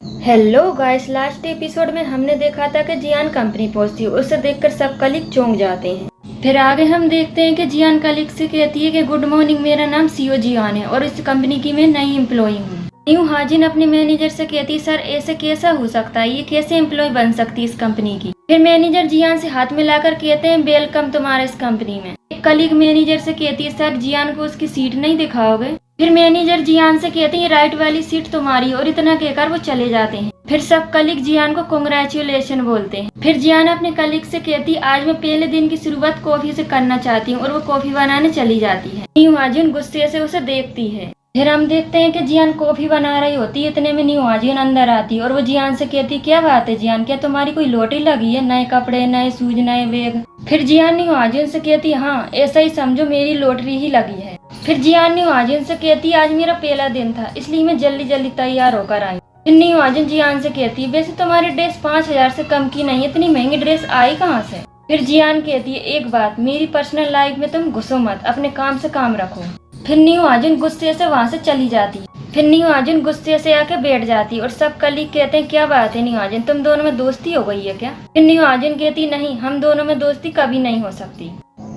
Hello guys, last episode में हमने देखा था कि जियान कंपनी पहुंचती है। उसे देखकर सब कलीग चौंक जाते हैं। फिर आगे हम देखते हैं कि जियान कलीग से कहती है कि गुड मॉर्निंग, मेरा नाम सीओ जियान है और इस कंपनी की मैं नई एम्प्लॉई हूँ। न्यू हाजिन अपने मैनेजर से कहती, सर ऐसे कैसा हो सकता है, ये कैसे एम्प्लॉय बन सकती है इस कंपनी की। फिर मैनेजर जियान से हाथ मिलाकर कहते हैं, वेलकम तुम्हारे इस कंपनी में। एक कलीग मैनेजर से कहती है, सर जियान को उसकी सीट नहीं दिखाओगे। फिर मैनेजर जियान से कहते हैं, राइट वाली सीट तुम्हारी, और इतना कहकर वो चले जाते हैं। फिर सब कलीग जियान को कांग्रेचुलेशन बोलते हैं। फिर जियान अपने कलीग से कहती, आज मैं पहले दिन की शुरुआत कॉफी से करना चाहती हूँ, और वो कॉफी बनाने चली जाती है। न्यू हाजिन गुस्से से उसे देखती है। फिर हम देखते हैं कि जियान कॉफी बना रही होती है। इतने में न्यू हाजिन अंदर आती है और वो जियान से कहती, क्या बात है जियान, क्या तुम्हारी कोई लॉटरी लगी है, नए कपड़े, नए शूज, नए बैग। फिर जियान न्यू हाजिन से कहती, हाँ ऐसा ही समझो, मेरी लॉटरी ही लगी है। फिर जियान न्यू हाजिन से कहती, आज मेरा पहला दिन था इसलिए मैं जल्दी जल्दी तैयार होकर आई। फिर न्यू हाजिन जियान से कहती, वैसे तुम्हारी ड्रेस 5,000 से कम की नहीं, इतनी महंगी ड्रेस आई कहाँ से। फिर जियान कहती है, एक बात, मेरी पर्सनल लाइफ में तुम घुसो मत, अपने काम से काम रखो। फिर न्यू हाजिन गुस्से से वहाँ से चली जाती। फिर न्यू हाजिन गुस्से से आके बैठ जाती और सब कलीग कहते हैं, क्या बात है न्यू हाजिन, तुम दोनों में दोस्ती हो गई है क्या। फिर न्यू हाजिन कहती, नहीं, हम दोनों में दोस्ती कभी नहीं हो सकती।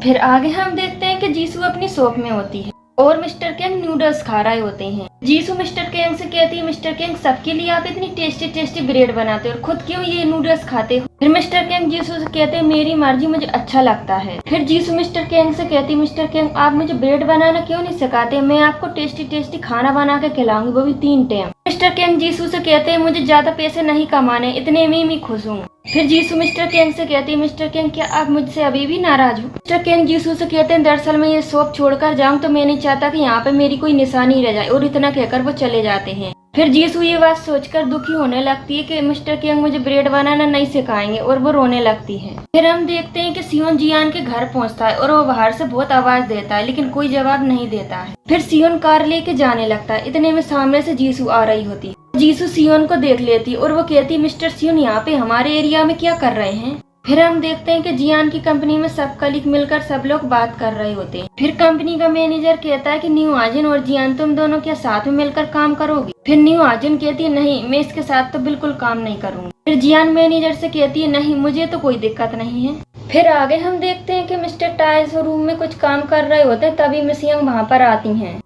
फिर आगे हम देखते हैं कि जीसू अपनी शॉप में होती है और मिस्टर केंग नूडल्स खा रहे होते हैं। जीसू मिस्टर केंग से कहती है, मिस्टर केंग सबके लिए आप इतनी टेस्टी टेस्टी ब्रेड बनाते हो और खुद क्यों ये नूडल्स खाते हो। फिर मिस्टर केंग जीसू से कहते हैं, मेरी मर्जी, मुझे अच्छा लगता है। फिर जीसू मिस्टर केंग से कहती, मिस्टर केंग आप मुझे ब्रेड बनाना क्यों नहीं सिखाते, मैं आपको टेस्टी टेस्टी खाना बना के खिलाऊंगी, वो भी 3 टाइम। मिस्टर केंग जीसू से कहते हैं, मुझे ज्यादा पैसे नहीं कमाने, इतने में मैं खुश हूँ। फिर जीसू मिस्टर केंग से कहती है, मिस्टर केंग क्या आप मुझसे अभी भी नाराज हो। मिस्टर केंग जीसू से कहते हैं, दरअसल मैं ये शॉप छोड़कर जाऊं तो मैं नहीं चाहता कि यहाँ पे मेरी कोई निशानी रह जाए, और इतना कहकर वो चले जाते हैं। फिर जीसू ये बात सोचकर दुखी होने लगती है कि मिस्टर केंग मुझे ब्रेड बनाना नहीं सिखाएंगे, और वो रोने लगती है। फिर हम देखते हैं कि सियोन जियान के घर पहुंचता है और वो बाहर से बहुत आवाज देता है लेकिन कोई जवाब नहीं देता है। फिर सियोन कार लेके जाने लगता है। इतने में सामने से जीसू आ रही होती है। जीसू सियोन को देख लेती और वो कहती, मिस्टर सियोन यहाँ पे हमारे एरिया में क्या कर रहे हैं। फिर हम देखते हैं कि जियान की कंपनी में सब कलीग मिलकर सब लोग बात कर रहे होते हैं। फिर कंपनी का मैनेजर कहता है कि न्यू हाजिन और जियान तुम दोनों क्या साथ में मिलकर काम करोगे। फिर न्यू हाजिन कहती है, नहीं मैं इसके साथ तो बिल्कुल काम नहीं करूंगी। फिर जियान मैनेजर से कहती है, नहीं मुझे तो कोई दिक्कत नहीं है। फिर आगे हम देखते हैं कि मिस्टर टाइसो रूम में कुछ काम कर रहे होते हैं, तभी मिस यंग वहाँ पर आती हैं।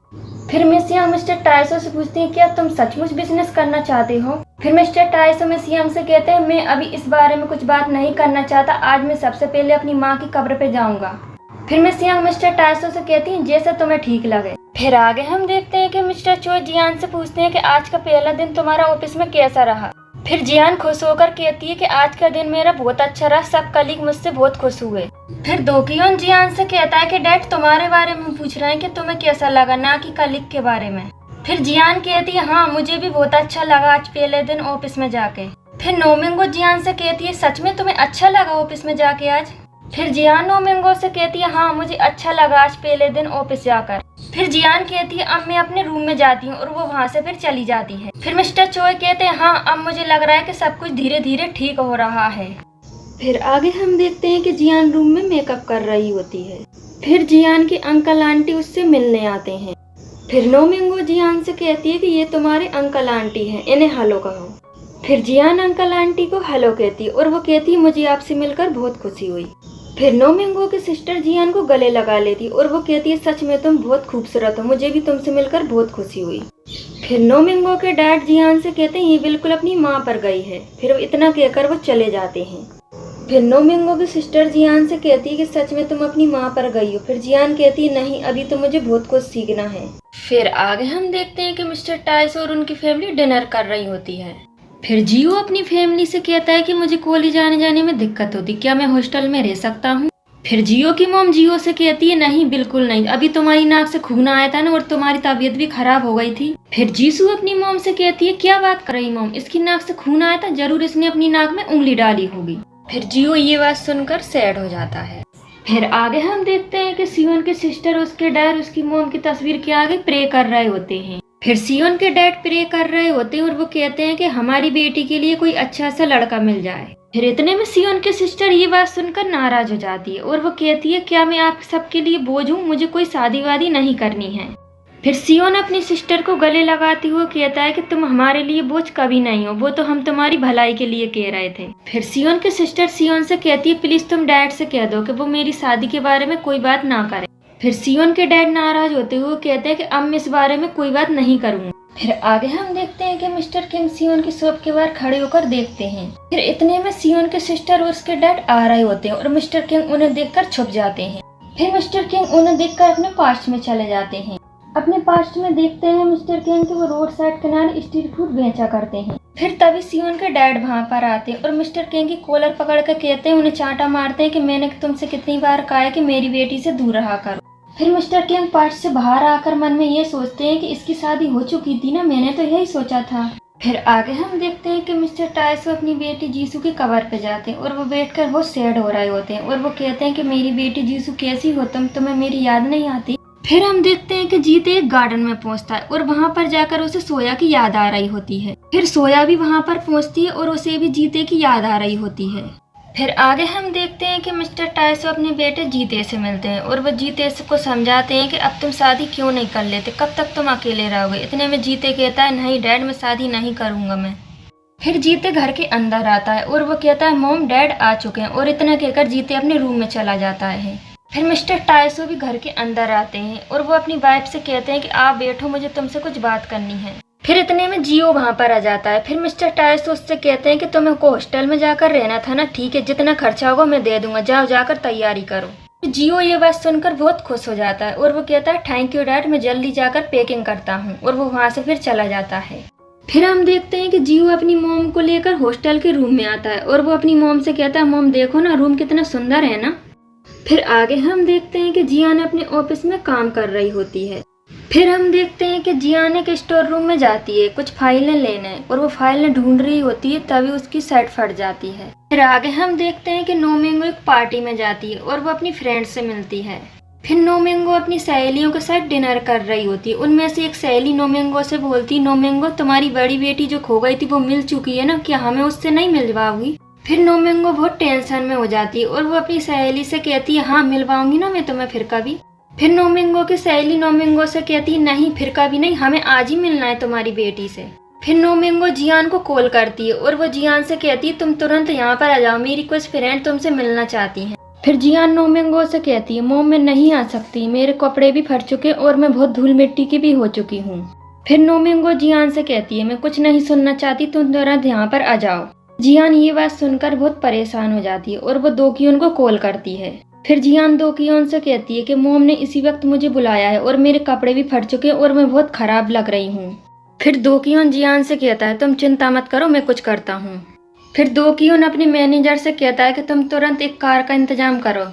फिर मिस यंग मिस्टर टाइसो से पूछती है, क्या तुम सचमुच बिजनेस करना चाहते हो। फिर मिस्टर टाइसो मिस यंग से कहते हैं, मैं अभी इस बारे में कुछ बात नहीं करना चाहता, आज मैं सबसे पहले अपनी माँ की कब्र पे जाऊंगा। फिर मिस यंग मिस्टर टाइसो से कहती है, जैसा तुम्हें ठीक लगे। फिर आगे हम देखते हैं कि मिस्टर चो जियान से पूछते हैं कि आज का पहला दिन तुम्हारा ऑफिस में कैसा रहा। फिर जियान खुश होकर कहती है कि आज का दिन मेरा बहुत अच्छा रहा, सब कलीग मुझसे बहुत खुश हुए। फिर दोकियोन जियान से कहता है कि डैड तुम्हारे बारे में पूछ रहे हैं कि तुम्हें कैसा लगा, ना कि कलीग के बारे में। फिर जियान कहती है, हाँ मुझे भी बहुत अच्छा लगा आज पहले दिन ऑफिस में जाके। फिर नोमिंगो जियान से कहती है, सच में तुम्हें अच्छा लगा ऑफिस में जाके आज। फिर जियान नोमिंगो से कहती है, हाँ मुझे अच्छा लगा आज पहले दिन ऑफिस जाकर। फिर जियान कहती है, अब मैं अपने रूम में जाती हूँ, और वो वहाँ से फिर चली जाती है। फिर मिस्टर चोय कहते हैं, हाँ अब मुझे लग रहा है कि सब कुछ धीरे धीरे ठीक हो रहा है। फिर आगे हम देखते हैं कि जियान रूम में मेकअप कर रही होती है। फिर जियान के अंकल आंटी उससे मिलने आते हैं। फिर नोमिंगो जियान से कहती है कि ये तुम्हारे अंकल आंटी हैं, इन्हें हेलो कहो। फिर जियान अंकल आंटी को हेलो कहती है और वो कहती है, मुझे आपसे मिलकर बहुत खुशी हुई। फिर नोमिंगो की सिस्टर जियान को गले लगा लेती और वो कहती है, सच में तुम बहुत खूबसूरत हो, मुझे भी तुमसे मिलकर बहुत खुशी हुई। फिर नोमिंगो के डैड जियान से कहते हैं, ये बिल्कुल अपनी माँ पर गई है। फिर इतना कहकर वो चले जाते हैं। फिर नोमिंगो की सिस्टर जियान से कहती है कि सच में तुम अपनी माँ पर गई हो। फिर जियान कहती है, नहीं अभी तो मुझे बहुत कुछ सीखना है। फिर आगे हम देखते हैं कि मिस्टर टाइस और उनकी फैमिली डिनर कर रही होती है। फिर जियो अपनी फैमिली से कहता है कि मुझे कॉलेज आने जाने में दिक्कत होती, क्या मैं हॉस्टल में रह सकता हूँ। फिर जियो की मॉम जियो से कहती है, नहीं बिल्कुल नहीं, अभी तुम्हारी नाक से खून आया था ना, और तुम्हारी तबीयत भी खराब हो गई थी। फिर जीसू अपनी मॉम से कहती है, क्या बात कर रही मॉम, इसकी नाक से खून आया था, जरूर इसने अपनी नाक में उंगली डाली होगी। फिर जियो ये बात सुनकर सैड हो जाता है। फिर आगे हम देखते हैं कि सियोन के सिस्टर, उसके डैड उसकी मॉम की तस्वीर के आगे प्रे कर रहे होते हैं। फिर सियोन के डैड प्रे कर रहे होते हैं और वो कहते हैं कि हमारी बेटी के लिए कोई अच्छा सा लड़का मिल जाए। फिर इतने में सियोन की सिस्टर ये बात सुनकर नाराज हो जाती है और वो कहती है, क्या मैं आप सबके लिए बोझ हूँ, मुझे कोई शादी वादी नहीं करनी है। फिर सियोन अपनी सिस्टर को गले लगाते हुए कहता है कि तुम हमारे लिए बोझ कभी नहीं हो, वो तो हम तुम्हारी भलाई के लिए कह रहे थे। फिर सियोन की सिस्टर सियोन से कहती है प्लीज तुम डैड से कह दो कि वो मेरी शादी के बारे में कोई बात ना करे। फिर सियोन के डैड नाराज होते हुए कहते हैं कि अब मैं इस बारे में कोई बात नहीं करूंगा। फिर आगे हम देखते हैं कि मिस्टर किंग सियोन की शॉप के बाहर खड़े होकर देखते हैं। फिर इतने में सियोन के सिस्टर और उसके डैड आ रहे होते हैं और मिस्टर किंग उन्हें देखकर छुप जाते हैं। फिर मिस्टर किंग उन्हें देखकर अपने पास्ट में चले जाते हैं। अपने पास्ट में देखते हैं मिस्टर किंग कि वो रोड साइड किनारे स्ट्रीट फूड बेचा करते हैं। फिर तभी सियोन के डैड वहाँ पर आते हैं और मिस्टर किंग की कॉलर पकड़ कर कहते हैं, उन्हें चांटा मारते हैं कि मैंने तुमसे कितनी बार कहा है कि मेरी बेटी से दूर रहा करो। फिर मिस्टर किंग पास्ट से बाहर आकर मन में ये सोचते हैं कि इसकी शादी हो चुकी थी ना, मैंने तो यही सोचा था। फिर आगे हम देखते हैं कि मिस्टर टायसो अपनी बेटी जीसू की कबर पे जाते हैं और वो बैठकर बहुत सैड हो रहे होते हैं और वो कहते हैं कि मेरी बेटी जीसू कैसी हो तुम, तुम्हें मेरी याद नहीं आती। फिर हम देखते हैं कि जीत एक गार्डन में पहुंचता है और वहां पर जाकर उसे सोया की याद आ रही होती है। फिर सोया भी वहां पर पहुंचती है और उसे भी जीते की याद आ रही होती है। फिर आगे हम देखते हैं कि मिस्टर टायसो अपने बेटे जीते से मिलते हैं और वो जीते को समझाते हैं कि अब तुम शादी क्यों नहीं कर लेते, कब तक तुम अकेले रहोगे। इतने में जीते कहता है नहीं डैड मैं शादी नहीं करूंगा मैं। फिर जीते घर के अंदर आता है और वो कहता है मॉम डैड आ चुके हैं और इतना कहकर जीते अपने रूम में चला जाता है। फिर मिस्टर टायसो भी घर के अंदर आते हैं और वो अपनी वाइफ से कहते हैं कि आप बैठो मुझे तुमसे कुछ बात करनी है। फिर इतने में जियो वहाँ पर आ जाता है। फिर मिस्टर टायसो उससे कहते हैं कि तुम्हें को हॉस्टल में जाकर रहना था ना, ठीक है जितना खर्चा होगा मैं दे दूंगा, जाओ जाकर तैयारी करो। जियो ये बात सुनकर बहुत खुश हो जाता है और वो कहता है थैंक यू डैड मैं जल्दी जाकर पैकिंग करता हूँ और वो वहाँ से फिर चला जाता है। फिर हम देखते हैं कि जियो अपनी मोम को लेकर हॉस्टल के रूम में आता है और वो अपनी मोम से कहता है मोम देखो ना रूम कितना सुंदर है ना। फिर आगे हम देखते हैं कि जियान अपने ऑफिस में काम कर रही होती है। फिर हम देखते हैं कि जियान एक स्टोर रूम में जाती है कुछ फाइलें लेने और वो फाइलें ढूंढ रही होती है तभी उसकी शर्ट फट जाती है। फिर आगे हम देखते हैं कि नोमिंगो एक पार्टी में जाती है और वो अपनी फ्रेंड से मिलती है। फिर नोमिंगो अपनी सहेलियों के साथ डिनर कर रही होती है। उनमें से एक सहेली नोमिंगो से बोलती नोमिंगो तुम्हारी बड़ी बेटी जो खो गई थी वो मिल चुकी है ना, क्या हमें उससे नहीं मिलवाओगी। फिर नोमिंगो बहुत टेंशन में हो जाती है और वो अपनी सहेली से कहती है हाँ मिलवाऊंगी ना मैं तुम्हें फिर कभी। फिर नोमिंगो की सहेली नोमिंगो से कहती है नहीं फिर कभी नहीं, हमें आज ही मिलना है तुम्हारी बेटी से। फिर नोमिंगो जियान को कॉल करती है और वो जियान से कहती है तुम तुरंत यहाँ पर आ जाओ, मेरी कुछ फ्रेंड तुमसे मिलना चाहती हैं। फिर जियान नोमिंगो से कहती है मोम मैं नहीं आ सकती, मेरे कपड़े भी फट चुके और मैं बहुत धूल मिट्टी की भी हो चुकी हूँ। फिर नोमिंगो जियान से कहती है मैं कुछ नहीं सुनना चाहती, तुम तुरंत यहाँ पर आ जाओ। जियान ये बात सुनकर बहुत परेशान हो जाती है और वो दोकियोन को कॉल करती है। फिर जियान दोकियोन से कहती है कि मोम ने इसी वक्त मुझे बुलाया है और मेरे कपड़े भी फट चुके और मैं बहुत खराब लग रही हूँ। फिर दोकियोन जियान से कहता है तुम चिंता मत करो मैं कुछ करता हूँ। फिर दोकियोन अपने मैनेजर से कहता है कि तुम तुरंत एक कार का इंतजाम करो।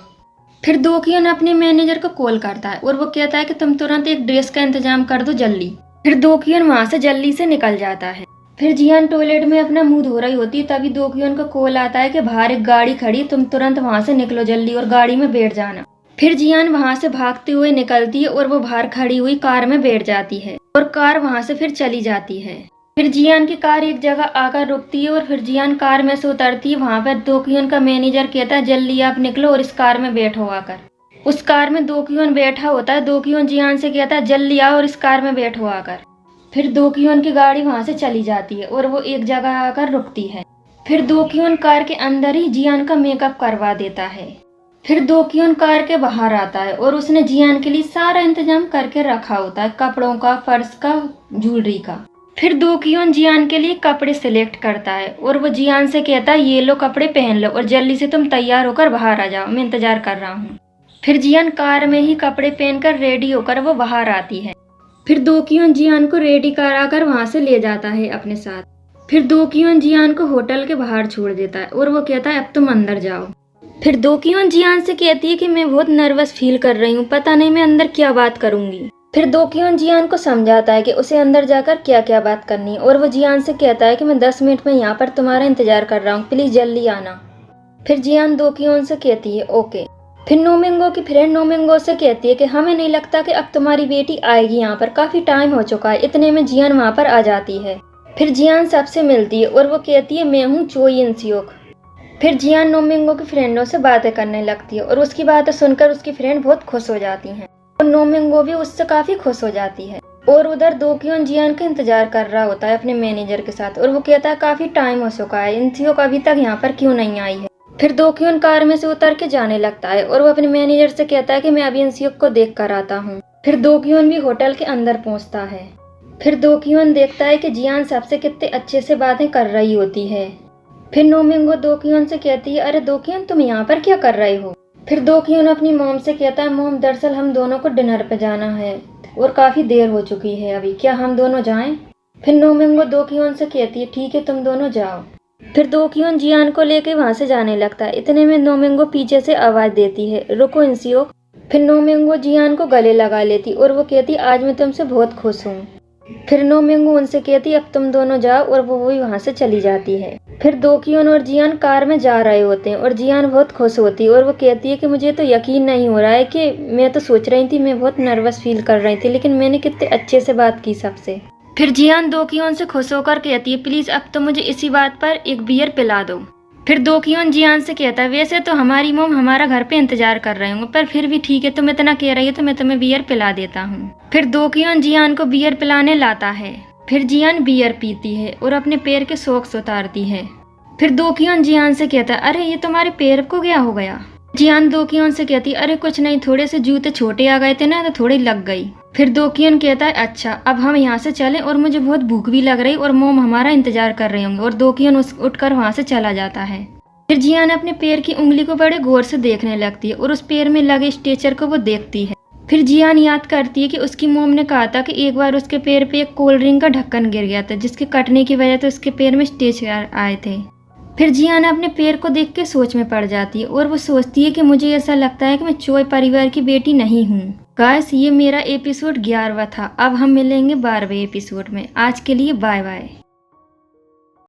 फिर दोकियोन अपने मैनेजर को कॉल करता है और वो कहता है कि तुम तुरंत एक ड्रेस का इंतजाम कर दो जल्दी। फिर दोकियोन वहाँ से जल्दी से निकल जाता है। फिर जियान टॉयलेट में अपना मुंह धो रही होती है तभी दोकियोन का कॉल आता है कि बाहर एक गाड़ी खड़ी, तुम तुरंत वहां से निकलो जल्दी और गाड़ी में बैठ जाना। फिर जियान वहां से भागते हुए निकलती है और वो बाहर खड़ी हुई कार में बैठ जाती है और कार वहां से फिर चली जाती है। फिर जियान की कार एक जगह आकर रुकती है और फिर जियान कार में से उतरती है। वहां पर दोकियोन का मैनेजर कहता है जल्दी आप निकलो और इस कार में बैठो आकर। उस कार में दोकियोन बैठा होता है। दोकियोन जियान से कहता है जल्दी आओ और इस कार में बैठो आकर। फिर दोकियोन की गाड़ी वहां से चली जाती है और वो एक जगह आकर रुकती है। फिर दोकियोन कार के अंदर ही जियान का मेकअप करवा देता है। फिर दोकियोन कार के बाहर आता है और उसने जियान के लिए सारा इंतजाम करके रखा होता है, कपड़ों का, पर्स का, ज्वेलरी का। फिर दोकियोन जियान के लिए कपड़े सिलेक्ट करता है और वो जियान से कहता है ये लो कपड़े पहन लो और जल्दी से तुम तैयार होकर बाहर आ जाओ, मैं इंतजार कर रहा हूँ। फिर जियान कार में ही कपड़े पहनकर रेडी होकर वो बाहर आती है। फिर दोकियोन जियान को रेडी कराकर वहां से ले जाता है अपने साथ। फिर दोकियोन जियान को होटल के बाहर छोड़ देता है और वो कहता है अब तुम अंदर जाओ। फिर दोकियोन जियान से कहती है कि मैं बहुत नर्वस फील कर रही हूँ, पता नहीं मैं अंदर क्या बात करूंगी। फिर दोकियोन जियान को समझाता है कि उसे अंदर जाकर क्या क्या बात करनी है और वो जियान से कहता है कि मैं 10 मिनट में यहाँ पर तुम्हारा इंतजार कर रहा हूँ, प्लीज जल्दी आना। फिर जियान दोकियोन से कहती है ओके। फिर नोमिंगो की फ्रेंड नोमिंगो से कहती है कि हमें नहीं लगता कि अब तुम्हारी बेटी आएगी, यहाँ पर काफी टाइम हो चुका है। इतने में जियान वहाँ पर आ जाती है। फिर जियान सबसे मिलती है और वो कहती है मैं हूँ चोई इंसियोक। फिर जियान नोमिंगो की फ्रेंडों से बातें करने लगती है और उसकी बातें सुनकर उसकी फ्रेंड बहुत खुश हो जाती हैं। और नोमिंगो भी उससे काफी खुश हो जाती है। और उधर दोक्योन जियान का इंतजार कर रहा होता है अपने मैनेजर के साथ, और वो कहता है काफी टाइम हो चुका है, इंसियोक अभी तक यहाँ पर क्यों नहीं आई है। फिर दोक्योन कार में से उतर के जाने लगता है और वो अपने मैनेजर से कहता है कि मैं अभी इंसियोक को देख कर आता हूँ। फिर दोक्योन भी होटल के अंदर पहुँचता है। फिर दोक्योन देखता है कि जियान सबसे कितने अच्छे से बातें कर रही होती है। फिर नोमिंगो दोक्योन से कहती है, अरे दोक्योन तुम यहाँ पर क्या कर रहे हो। फिर दोक्योन अपनी मॉम से कहता है, मॉम दरअसल हम दोनों को डिनर पे जाना है और काफी देर हो चुकी है अभी, क्या हम दोनों जाएं। फिर नोमिंगो दोक्योन से कहती है, ठीक है तुम दोनों जाओ। फिर दोक्योन जियान को लेके वहां से जाने लगता है। इतने में नोमिंगो पीछे से आवाज देती है, रुको इंसियोक। फिर नोमिंगो जियान को गले लगा लेती और वो कहती, आज मैं तुमसे बहुत खुश हूँ। फिर नोमिंगो उनसे कहती, अब तुम दोनों जाओ, और वो भी वहां से चली जाती है। फिर दोक्योन और जियान कार में जा रहे होते हैं और जियान बहुत खुश होती है और वो कहती है कि मुझे तो यकीन नहीं हो रहा है कि मैं तो सोच रही थी, मैं बहुत नर्वस फील कर रही थी, लेकिन मैंने कितने अच्छे से बात की सबसे। फिर जियान दोक्योन से खुश होकर कहती है, प्लीज अब तो मुझे इसी बात पर एक बियर पिला दो। फिर दोक्योन जियान से कहता है, वैसे तो हमारी मोम हमारा घर पे इंतजार कर रहे होंगे, पर फिर भी ठीक है, तुम इतना कह रही है तो मैं तुम्हें बियर पिला देता हूँ। फिर दोक्योन जियान को बियर पिलाने लाता है। फिर जियान बियर पीती है और अपने पैर के सॉक्स उतारती है। फिर दोक्योन जियान से कहता है, अरे ये तुम्हारे पैर को क्या हो गया। जियान दोक्योन से कहती, अरे कुछ नहीं, थोड़े से जूते छोटे आ गए थे ना तो थोड़ी लग गई। फिर दोक्योन कहता है, अच्छा अब हम यहाँ से चलें, और मुझे बहुत भूख भी लग रही और मोम हमारा इंतजार कर रहे होंगे। और दोक्योन उठकर वहाँ से चला जाता है। फिर जियान अपने पैर की उंगली को बड़े गौर से देखने लगती है और उस पैर में लगे स्ट्रेचर को वो देखती है। फिर जियान याद करती है कि उसकी मोम ने कहा था कि एक बार उसके पैर पे एक कोल्ड ड्रिंक का ढक्कन गिर गया था, जिसके कटने की वजह से उसके पैर में स्ट्रेचर आए थे। फिर जियान अपने पैर को देख के सोच में पड़ जाती है और वो सोचती है कि मुझे ऐसा लगता है कि मैं चोई परिवार की बेटी नहीं हूँ। गाइस, ये मेरा एपिसोड 11वां था। अब हम मिलेंगे 12वें एपिसोड में। आज के लिए बाय बाय।